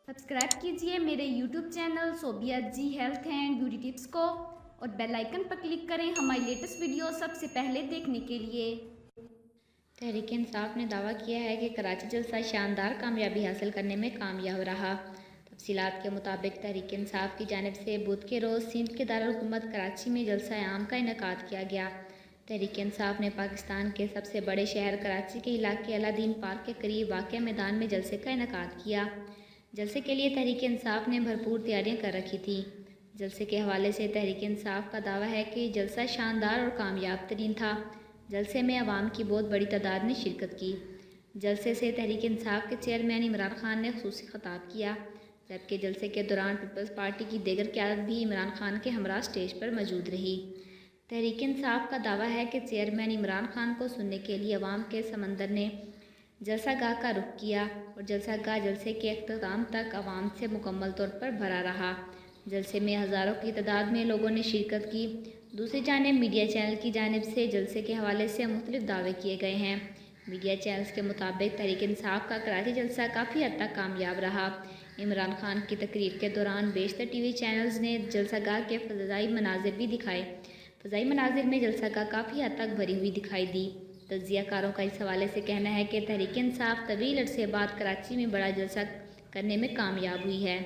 Subscribe कीजिए मेरे YouTube channel Sobia ji health and beauty tips को और बेल आइकन पर क्लिक करें हमारी लेटेस्ट वीडियो सबसे पहले देखने के लिए। तहरीक इंसाफ ने दावा किया है कि कराची जलसा शानदार कामयाबी हासिल करने में कामयाब रहा। तफसीलात के मुताबिक तहरीक इंसाफ की जानिब से बुध के रोज़ सिंध के दारुल हुकूमत कराची में जलसा आम का इनेकाद किया गया। तहरीक इंसाफ ने पाकिस्तान के सबसे बड़े शहर कराची के इलाके अलादीन पार्क के करीब वाक़या मैदान में जलसे का इनेकाद किया। जलसे के लिए तहरीक इंसाफ ने भरपूर तैयारियां कर रखी थी। जलसे के हवाले से तहरीक इंसाफ का दावा है कि जलसा शानदार और कामयाब तरीन था। जलसे में अवाम की बहुत बड़ी तादाद ने शिरकत की। जलसे से तहरीक इंसाफ के चेयरमैन इमरान खान ने खुसूसी खिताब किया, जबकि जलसे के दौरान पीपल्स पार्टी की दीगर क़यादत भी इमरान खान के हमरा स्टेज पर मौजूद रही। तहरीक इंसाफ का दावा है कि चेयरमैन इमरान खान को सुनने के लिए अवाम के समंदर ने जलसा गाह का रुख किया और जलसा गाह जलसे के अख्ताम तक अवाम से मुकम्मल तौर पर भरा रहा। जलसे में हज़ारों की तादाद में लोगों ने शिरकत की। दूसरी जानिब मीडिया चैनल की जानिब से जलसे के हवाले से मुख्तलिफ दावे किए गए हैं। मीडिया चैनल्स के मुताबिक तहरीक इंसाफ का कराची जलसा काफ़ी हद तक कामयाब रहा। इमरान खान की तकरीर के दौरान बेशतर टीवी चैनल्स ने जलसा गाह के फ़ज़ाई मनाजिर भी दिखाए। फ़ज़ाई मनाजिर में जलसा गाह काफ़ी हद तक भरी हुई दिखाई दी। तज्ज़ियाकारों का इस हवाले से कहना है कि तहरीक इंसाफ तवील अरसे बाद कराची में बड़ा जलसा करने में कामयाब हुई है।